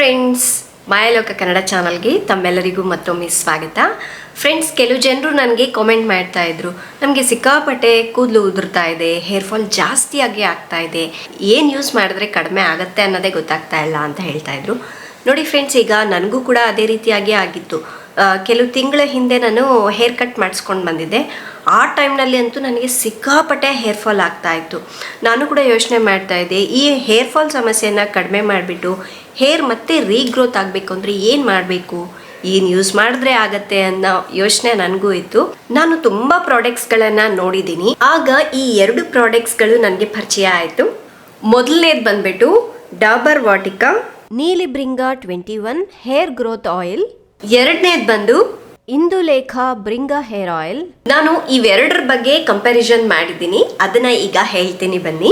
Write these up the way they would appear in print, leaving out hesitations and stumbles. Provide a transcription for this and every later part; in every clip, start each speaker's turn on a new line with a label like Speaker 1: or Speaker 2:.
Speaker 1: Friends, ಲೋಕ ಕನ್ನಡ ಚಾನಲ್ಗೆ ತಮ್ಮೆಲ್ಲರಿಗೂ ಮತ್ತೊಮ್ಮೆ ಸ್ವಾಗತ. ಫ್ರೆಂಡ್ಸ್, ಕೆಲವು ಜನರು ನನಗೆ ಕಾಮೆಂಟ್ ಮಾಡ್ತಾ ಇದ್ರು, ನಮಗೆ ಸಿಕ್ಕಾಪಟ್ಟೆ ಕೂದಲು ಉದುರ್ತಾ ಇದೆ, ಹೇರ್ ಫಾಲ್ ಜಾಸ್ತಿಯಾಗಿ ಆಗ್ತಾ ಇದೆ, ಏನು ಯೂಸ್ ಮಾಡಿದ್ರೆ ಕಡಿಮೆ ಆಗುತ್ತೆ ಅನ್ನೋದೇ ಗೊತ್ತಾಗ್ತಾ ಇಲ್ಲ ಅಂತ ಹೇಳ್ತಾ ಇದ್ರು. ನೋಡಿ ಫ್ರೆಂಡ್ಸ್, ಈಗ ನನಗೂ ಕೂಡ ಅದೇ ರೀತಿಯಾಗಿ ಆಗಿತ್ತು. ಕೆಲವು ತಿಂಗಳ ಹಿಂದೆ ನಾನು ಹೇರ್ ಕಟ್ ಮಾಡಿಸ್ಕೊಂಡು ಬಂದಿದ್ದೆ. ಆ ಟೈಮ್ನಲ್ಲಿ ಅಂತೂ ನನಗೆ ಸಿಕ್ಕಾಪಟ್ಟೆ ಹೇರ್ ಫಾಲ್ ಆಗ್ತಾ ಇತ್ತು. ನಾನು ಕೂಡ ಯೋಚನೆ ಮಾಡ್ತಾ ಇದ್ದೆ, ಈ ಹೇರ್ ಫಾಲ್ ಸಮಸ್ಯೆಯನ್ನು ಕಡಿಮೆ ಮಾಡಿಬಿಟ್ಟು ಹೇರ್ ಮತ್ತೆ ರೀಗ್ರೋತ್ ಆಗಬೇಕು ಅಂದರೆ ಏನು ಮಾಡಬೇಕು, ಏನು ಯೂಸ್ ಮಾಡಿದ್ರೆ ಆಗತ್ತೆ ಅನ್ನೋ ಯೋಚನೆ ನನಗೂ ಇತ್ತು. ನಾನು ತುಂಬ ಪ್ರಾಡಕ್ಟ್ಸ್ಗಳನ್ನು ನೋಡಿದ್ದೀನಿ. ಆಗ ಈ 2 ಪ್ರಾಡಕ್ಟ್ಸ್ಗಳು ನನಗೆ ಪರಿಚಯ ಆಯಿತು. ಮೊದಲನೇದು ಬಂದ್ಬಿಟ್ಟು Dabur Vatika ನೀಲಿಭೃಂಗ 21 hair growth oil. ಎರಡನೇದು ಬಂದು ಇಂದುಲೇಖಾ ಭೃಂಗ ಹೇರ್ ಆಯಿಲ್. ನಾನು ಇವೆರಡರ ಬಗ್ಗೆ ಕಂಪ್ಯಾರಿಸನ್ ಮಾಡಿದ್ದೀನಿ, ಅದನ್ನ ಈಗ ಹೇಳ್ತೀನಿ ಬನ್ನಿ.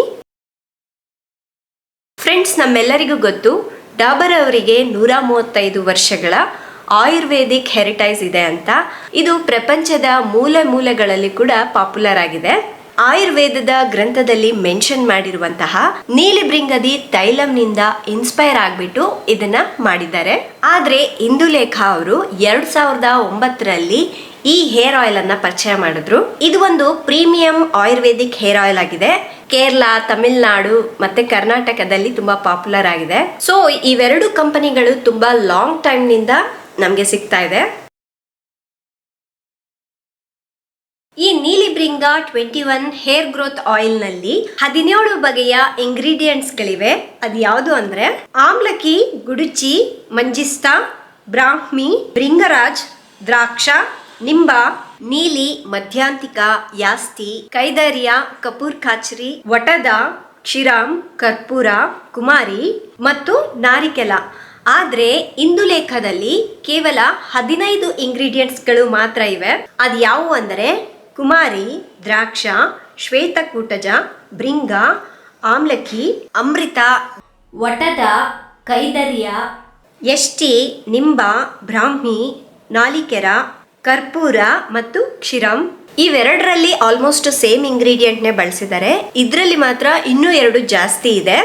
Speaker 1: ಫ್ರೆಂಡ್ಸ್, ನಮ್ಮೆಲ್ಲರಿಗೂ ಗೊತ್ತು, ಡಾಬರ್ ಅವರಿಗೆ 135 ವರ್ಷಗಳ ಆಯುರ್ವೇದಿಕ್ ಹೆರಿಟೇಜ್ ಇದೆ ಅಂತ. ಇದು ಪ್ರಪಂಚದ ಮೂಲೆ ಮೂಲೆಗಳಲ್ಲಿ ಕೂಡ ಪಾಪ್ಯುಲರ್ ಆಗಿದೆ. ಆಯುರ್ವೇದದ ಗ್ರಂಥದಲ್ಲಿ ಮೆನ್ಷನ್ ಮಾಡಿರುವಂತಹ ನೀಲಿಭೃಂಗದಿ ತೈಲಂನಿಂದ ಇನ್ಸ್ಪೈರ್ ಆಗ್ಬಿಟ್ಟು ಇದನ್ನ ಮಾಡಿದ್ದಾರೆ. ಆದ್ರೆ ಇಂದುಲೇಖಾ ಅವರು 2009ರಲ್ಲಿ ಈ ಹೇರ್ ಆಯಿಲ್ ಅನ್ನ ಪರಿಚಯ ಮಾಡಿದ್ರು. ಇದು ಒಂದು ಪ್ರೀಮಿಯಂ ಆಯುರ್ವೇದಿಕ್ ಹೇರ್ ಆಯಿಲ್ ಆಗಿದೆ. ಕೇರಳ, ತಮಿಳುನಾಡು ಮತ್ತೆ ಕರ್ನಾಟಕದಲ್ಲಿ ತುಂಬಾ ಪಾಪ್ಯುಲರ್ ಆಗಿದೆ. ಸೊ ಇವೆರಡು ಕಂಪನಿಗಳು ತುಂಬಾ ಲಾಂಗ್ ಟೈಮ್ ನಿಂದ ನಮ್ಗೆ ಸಿಗ್ತಾ ಇದೆ. ಈ ನೀಲಿಭೃಂಗ 21 ಹೇರ್ ಗ್ರೋತ್ ಆಯಿಲ್ ನಲ್ಲಿ 17 ಬಗೆಯ ಇಂಗ್ರೀಡಿಯೆಂಟ್ಸ್ ಗಳಿವೆ. ಅದು ಯಾವುದು ಅಂದ್ರೆ ಆಮ್ಲಕಿ, ಗುಡುಚಿ, ಮಂಜಿಸ್ತಾ, ಬ್ರಾಹ್ಮಿ, ಭೃಂಗರಾಜ್, ದ್ರಾಕ್ಷ, ನಿಂಬ, ನೀಲಿ, ಮಧ್ಯಾಂತಿಕ, ಯಾಸ್ತಿ, ಕೈದರ್ಯ, ಕಪೂರ್ ಖಾಚ್ರಿ, ವಟದ, ಕ್ಷಿರಾಮ್, ಕರ್ಪೂರ, ಕುಮಾರಿ ಮತ್ತು ನಾರಿಕೆಲ. ಆದ್ರೆ ಇಂದುಲೇಖದಲ್ಲಿ ಕೇವಲ 15 ಇಂಗ್ರೀಡಿಯೆಂಟ್ಸ್ಗಳು ಮಾತ್ರ ಇವೆ. ಅದು ಯಾವುವು ಅಂದರೆ ಕುಮಾರಿ, ದ್ರಾಕ್ಷ, ಶ್ವೇತಕೂಟಜ, ಭೃಂಗ, ಆಮ್ಲಕಿ, ಅಮೃತ, ವಟದ, ಕೈದರ್ಯ, ಯಷ್ಟಿ, ನಿಂಬ, ಬ್ರಾಹ್ಮಿ, ನಾಲಿಕೆರ, ಕರ್ಪೂರ ಮತ್ತು ಕ್ಷಿರಂ. ಇವೆರಡರಲ್ಲಿ ಆಲ್ಮೋಸ್ಟ್ ಸೇಮ್ ಇಂಗ್ರೀಡಿಯೆಂಟ್ನೇ ಬಳಸಿದ್ದಾರೆ. ಇದರಲ್ಲಿ ಮಾತ್ರ ಇನ್ನೂ 2 ಜಾಸ್ತಿ ಇದೆ.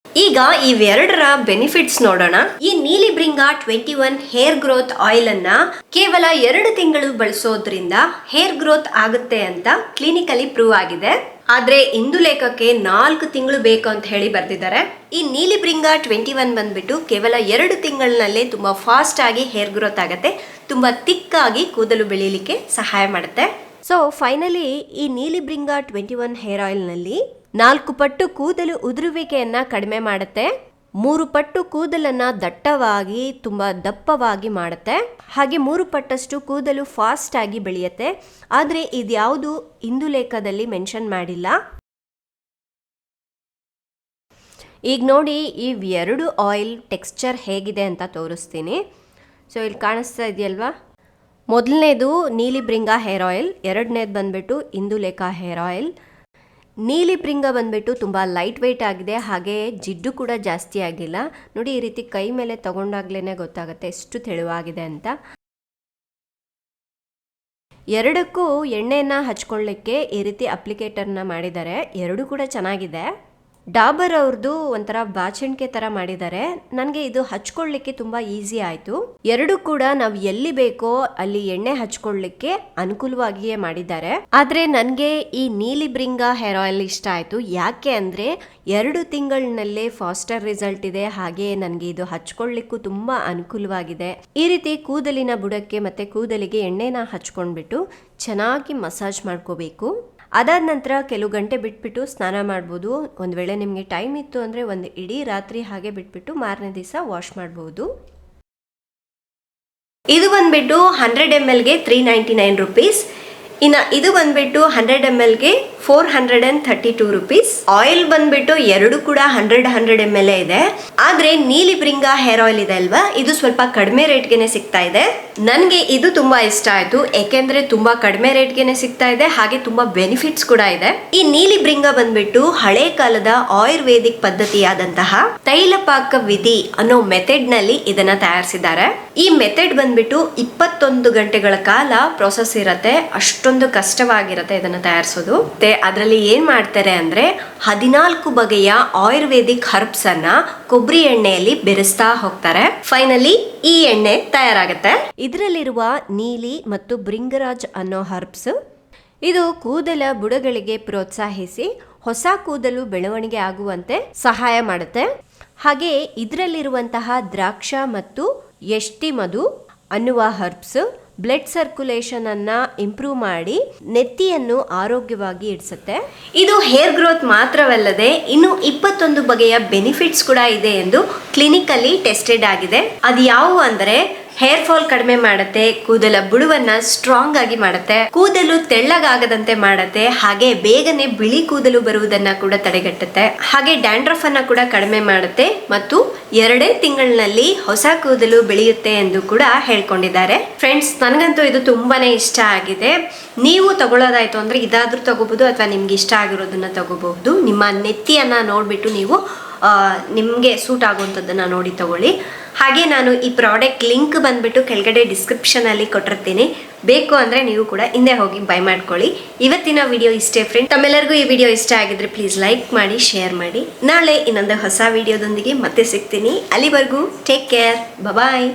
Speaker 1: ಈಗ ಇವೆರಡರ ಬೆನಿಫಿಟ್ಸ್ ನೋಡೋಣ. ಈ ನೀಲಿಭೃಂಗ 21 ಹೇರ್ ಗ್ರೋತ್ ಆಯಿಲ್ ಅನ್ನ ಕೇವಲ 2 ತಿಂಗಳು ಬಳಸೋದ್ರಿಂದ ಹೇರ್ ಗ್ರೋತ್ ಆಗುತ್ತೆ ಅಂತ ಕ್ಲಿನಿಕಲಿ ಪ್ರೂವ್ ಆಗಿದೆ. ಆದ್ರೆ ಇಂದುಲೇಖಕ್ಕೆ 4 ತಿಂಗಳು ಬೇಕು ಅಂತ ಹೇಳಿ ಬರ್ದಿದ್ದಾರೆ. ಈ ನೀಲಿಭೃಂಗ 21 ಬಂದ್ಬಿಟ್ಟು ಕೇವಲ 2 ತಿಂಗಳಿನಲ್ಲೇ ತುಂಬಾ ಫಾಸ್ಟ್ ಆಗಿ ಹೇರ್ ಗ್ರೋತ್ ಆಗುತ್ತೆ, ತುಂಬಾ ತಿಕ್ಕಾಗಿ ಕೂದಲು ಬೆಳೀಲಿಕ್ಕೆ ಸಹಾಯ ಮಾಡುತ್ತೆ. ಸೊ ಫೈನಲಿ ಈ ನೀಲಿಭೃಂಗ 21 ಹೇರ್ ಆಯಿಲ್ ನಲ್ಲಿ 4 ಪಟ್ಟು ಕೂದಲು ಉದುರುವಿಕೆಯನ್ನ ಕಡಿಮೆ ಮಾಡುತ್ತೆ, 3 ಪಟ್ಟು ಕೂದಲನ್ನ ದಟ್ಟವಾಗಿ ತುಂಬಾ ದಪ್ಪವಾಗಿ ಮಾಡುತ್ತೆ, ಹಾಗೆ 3 ಪಟ್ಟಷ್ಟು ಕೂದಲು ಫಾಸ್ಟ್ ಆಗಿ ಬೆಳೆಯುತ್ತೆ. ಆದ್ರೆ ಇದ್ಯಾವುದು ಇಂದುಲೇಖದಲ್ಲಿ ಮೆನ್ಷನ್ ಮಾಡಿಲ್ಲ. ಈಗ ನೋಡಿ, ಈ 2 ಆಯಿಲ್ ಟೆಕ್ಸ್ಚರ್ ಹೇಗಿದೆ ಅಂತ ತೋರಿಸ್ತೀನಿ. ಸೊ ಇಲ್ಲಿ ಕಾಣಿಸ್ತಾ ಇದೆಯಲ್ವಾ, ಮೊದಲನೇದು ನೀಲಿಭೃಂಗ ಹೇರ್ ಆಯಿಲ್, ಎರಡನೇದು ಬಂದ್ಬಿಟ್ಟು ಇಂದುಲೇಖಾ ಹೇರ್ ಆಯಿಲ್. ನೀಲಿಭೃಂಗ ಬಂದ್ಬಿಟ್ಟು ತುಂಬ ಲೈಟ್ ವೆಯ್ಟ್ ಆಗಿದೆ, ಹಾಗೆ ಜಿಡ್ಡು ಕೂಡ ಜಾಸ್ತಿ ಆಗಿಲ್ಲ. ನೋಡಿ, ಈ ರೀತಿ ಕೈ ಮೇಲೆ ತಗೊಂಡಾಗ್ಲೇ ಗೊತ್ತಾಗುತ್ತೆ ಎಷ್ಟು ತೆಳುವಾಗಿದೆ ಅಂತ. ಎರಡಕ್ಕೂ ಎಣ್ಣೆಯನ್ನು ಹಚ್ಕೊಳ್ಳಿಕ್ಕೆ ಈ ರೀತಿ ಅಪ್ಲಿಕೇಟರ್ನ ಮಾಡಿದ್ದಾರೆ. 2 ಕೂಡ ಚೆನ್ನಾಗಿದೆ. ಡಾಬರ್ ಅವ್ರದ್ದು ಒಂಥರ ಬಾಚಣಿಕೆ ತರ ಮಾಡಿದ್ದಾರೆ. ನನಗೆ ಇದು ಹಚ್ಕೊಳ್ಳಿಕ್ಕೆ ತುಂಬಾ ಈಸಿ ಆಯ್ತು. 2 ಕೂಡ ನಾವು ಎಲ್ಲಿ ಬೇಕೋ ಅಲ್ಲಿ ಎಣ್ಣೆ ಹಚ್ಕೊಳ್ಳಿಕ್ಕೆ ಅನುಕೂಲವಾಗಿಯೇ ಮಾಡಿದ್ದಾರೆ. ಆದ್ರೆ ನನಗೆ ಈ ನೀಲಿಭೃಂಗ ಹೇರ್ ಆಯಿಲ್ ಇಷ್ಟ ಆಯ್ತು. ಯಾಕೆ ಅಂದ್ರೆ 2 ತಿಂಗಳಿನಲ್ಲೇ ಫಾಸ್ಟರ್ ರಿಸಲ್ಟ್ ಇದೆ, ಹಾಗೆ ನನಗೆ ಇದು ಹಚ್ಕೊಳ್ಳಿಕ್ಕೂ ತುಂಬಾ ಅನುಕೂಲವಾಗಿದೆ. ಈ ರೀತಿ ಕೂದಲಿನ ಬುಡಕ್ಕೆ ಮತ್ತೆ ಕೂದಲಿಗೆ ಎಣ್ಣೆನ ಹಚ್ಕೊಂಡ್ಬಿಟ್ಟು ಚೆನ್ನಾಗಿ ಮಸಾಜ್ ಮಾಡ್ಕೋಬೇಕು. ಅದಾದ ನಂತರ ಕೆಲವು ಗಂಟೆ ಬಿಟ್ಬಿಟ್ಟು ಸ್ನಾನ ಮಾಡ್ಬೋದು. ಒಂದು ವೇಳೆ ನಿಮಗೆ ಟೈಮ್ ಇತ್ತು ಅಂದರೆ ಒಂದು ಇಡೀ ರಾತ್ರಿ ಹಾಗೆ ಬಿಟ್ಬಿಟ್ಟು ಮಾರನೇ ದಿವಸ ವಾಶ್ ಮಾಡ್ಬೋದು. ಇದು ಬಂದ್ಬಿಟ್ಟು 100 mlಗೆ 399 ರುಪೀಸ್. ಇನ್ನು ಇದು ಬಂದ್ಬಿಟ್ಟು 100 mlಗೆ 432 ರುಪೀಸ್. ಆಯಿಲ್ ಬಂದ್ಬಿಟ್ಟು 2 ಕೂಡ 100 ml ಇದೆ. ಆದ್ರೆ ನೀಲಿಭೃಂಗ ಹೇರ್ ಆಯಿಲ್ ಇದೆ ಅಲ್ವಾ, ಇದು ಸ್ವಲ್ಪ ಕಡಿಮೆ ರೇಟ್ಗೆನೆ ಸಿಗ್ತಾ ಇದೆ. ನನಗೆ ಇದು ತುಂಬಾ ಇಷ್ಟ ಆಯ್ತು, ಯಾಕೆಂದ್ರೆ ತುಂಬಾ ಕಡಿಮೆ ರೇಟ್ಗೆನೆ ಸಿಗ್ತಾ ಇದೆ, ಹಾಗೆ ತುಂಬಾ ಬೆನಿಫಿಟ್ಸ್ ಕೂಡ ಇದೆ. ಈ ನೀಲಿಭೃಂಗ ಬಂದ್ಬಿಟ್ಟು ಹಳೆ ಕಾಲದ ಆಯುರ್ವೇದಿಕ್ ಪದ್ಧತಿಯಾದಂತಹ ತೈಲಪಾಕ ವಿಧಿ ಅನ್ನೋ ಮೆಥಡ್ ನಲ್ಲಿ ಇದನ್ನ ತಯಾರಿಸಿದ್ದಾರೆ. ಈ ಮೆಥಡ್ ಬಂದ್ಬಿಟ್ಟು 21 ಗಂಟೆಗಳ ಕಾಲ ಪ್ರೊಸೆಸ್ ಇರತ್ತೆ. ಅಷ್ಟೊಂದು ಅಷ್ಟೊಂದು ಕಷ್ಟವಾಗಿರುತ್ತೆ ಇದನ್ನು ತಯಾರಿಸೋದು. ಮತ್ತೆ ಅದರಲ್ಲಿ ಏನು ಮಾಡ್ತಾರೆ ಅಂದರೆ 14 ಬಗೆಯ ಆಯುರ್ವೇದಿಕ್ ಹರ್ಬ್ಸ್ ಅನ್ನ ಕೊಬ್ಬರಿ ಎಣ್ಣೆಯಲ್ಲಿ ಬೆರೆಸ್ತಾ ಹೋಗ್ತಾರೆ. ಫೈನಲಿ ಈ ಎಣ್ಣೆ ತಯಾರಾಗುತ್ತೆ. ಇದರಲ್ಲಿರುವ ನೀಲಿ ಮತ್ತು ಭೃಂಗರಾಜ್ ಅನ್ನೋ ಹರ್ಬ್ಸ್ ಇದು ಕೂದಲ ಬುಡಗಳಿಗೆ ಪ್ರೋತ್ಸಾಹಿಸಿ ಹೊಸ ಕೂದಲು ಬೆಳವಣಿಗೆ ಆಗುವಂತೆ ಸಹಾಯ ಮಾಡುತ್ತೆ. ಹಾಗೆ ಇದರಲ್ಲಿರುವಂತಹ ದ್ರಾಕ್ಷ ಮತ್ತು ಎಷ್ಟಿ ಮಧು ಅನ್ನುವ ಹರ್ಬ್ಸ್ ಬ್ಲಡ್ ಸರ್ಕ್ಯುಲೇಷನ್ ಅನ್ನ ಇಂಪ್ರೂವ್ ಮಾಡಿ ನೆತ್ತಿಯನ್ನು ಆರೋಗ್ಯವಾಗಿ ಇಡಿಸುತ್ತೆ. ಇದು ಹೇರ್ ಗ್ರೋತ್ ಮಾತ್ರವಲ್ಲದೆ ಇನ್ನು 21 ಬಗೆಯ ಬೆನಿಫಿಟ್ಸ್ ಕೂಡ ಇದೆ ಎಂದು ಕ್ಲಿನಿಕಲ್ಲಿ ಟೆಸ್ಟೆಡ್ ಆಗಿದೆ. ಅದು ಯಾವುವು ಅಂದರೆ ಹೇರ್ ಫಾಲ್ ಕಡಿಮೆ ಮಾಡುತ್ತೆ, ಕೂದಲ ಬುಡವನ್ನ ಸ್ಟ್ರಾಂಗ್ ಆಗಿ ಮಾಡುತ್ತೆ, ಕೂದಲು ತೆಳ್ಳಗಾಗದಂತೆ ಮಾಡುತ್ತೆ, ಹಾಗೆ ಬೇಗನೆ ಬಿಳಿ ಕೂದಲು ಬರುವುದನ್ನ ಕೂಡ ತಡೆಗಟ್ಟುತ್ತೆ, ಹಾಗೆ ಡ್ಯಾಂಡ್ರಫ್ ಅನ್ನ ಕೂಡ ಕಡಿಮೆ ಮಾಡುತ್ತೆ ಮತ್ತು 2 ತಿಂಗಳಿನಲ್ಲಿ ಹೊಸ ಕೂದಲು ಬೆಳೆಯುತ್ತೆ ಎಂದು ಕೂಡ ಹೇಳ್ಕೊಂಡಿದ್ದಾರೆ. ಫ್ರೆಂಡ್ಸ್, ನನಗಂತೂ ಇದು ತುಂಬಾನೇ ಇಷ್ಟ ಆಗಿದೆ. ನೀವು ತಗೊಳ್ಳೋದಾಯ್ತು ಅಂದ್ರೆ ಇದಾದ್ರೂ ತಗೋಬಹುದು ಅಥವಾ ನಿಮ್ಗೆ ಇಷ್ಟ ಆಗಿರೋದನ್ನ ತಗೋಬಹುದು. ನಿಮ್ಮ ನೆತ್ತಿಯನ್ನ ನೋಡ್ಬಿಟ್ಟು ನೀವು ನಿಮಗೆ ಸೂಟ್ ಆಗುವಂಥದ್ದನ್ನು ನೋಡಿ ತಗೊಳ್ಳಿ. ಹಾಗೆ ನಾನು ಈ ಪ್ರಾಡಕ್ಟ್ ಲಿಂಕ್ ಬಂದ್ಬಿಟ್ಟು ಕೆಳಗಡೆ ಡಿಸ್ಕ್ರಿಪ್ಷನಲ್ಲಿ ಕೊಟ್ಟಿರ್ತೀನಿ. ಬೇಕು ಅಂದರೆ ನೀವು ಕೂಡ ಹಿಂದೆ ಹೋಗಿ ಬೈ ಮಾಡ್ಕೊಳ್ಳಿ. ಇವತ್ತಿನ ವಿಡಿಯೋ ಇಷ್ಟೇ ಫ್ರೆಂಡ್. ತಮ್ಮೆಲ್ಲರಿಗೂ ಈ ವಿಡಿಯೋ ಇಷ್ಟ ಆಗಿದ್ರೆ ಪ್ಲೀಸ್ ಲೈಕ್ ಮಾಡಿ, ಶೇರ್ ಮಾಡಿ. ನಾಳೆ ಇನ್ನೊಂದು ಹೊಸ ವಿಡಿಯೋದೊಂದಿಗೆ ಮತ್ತೆ ಸಿಗ್ತೀನಿ. ಅಲ್ಲಿವರೆಗೂ ಟೇಕ್ ಕೇರ್, ಬಾಯ್.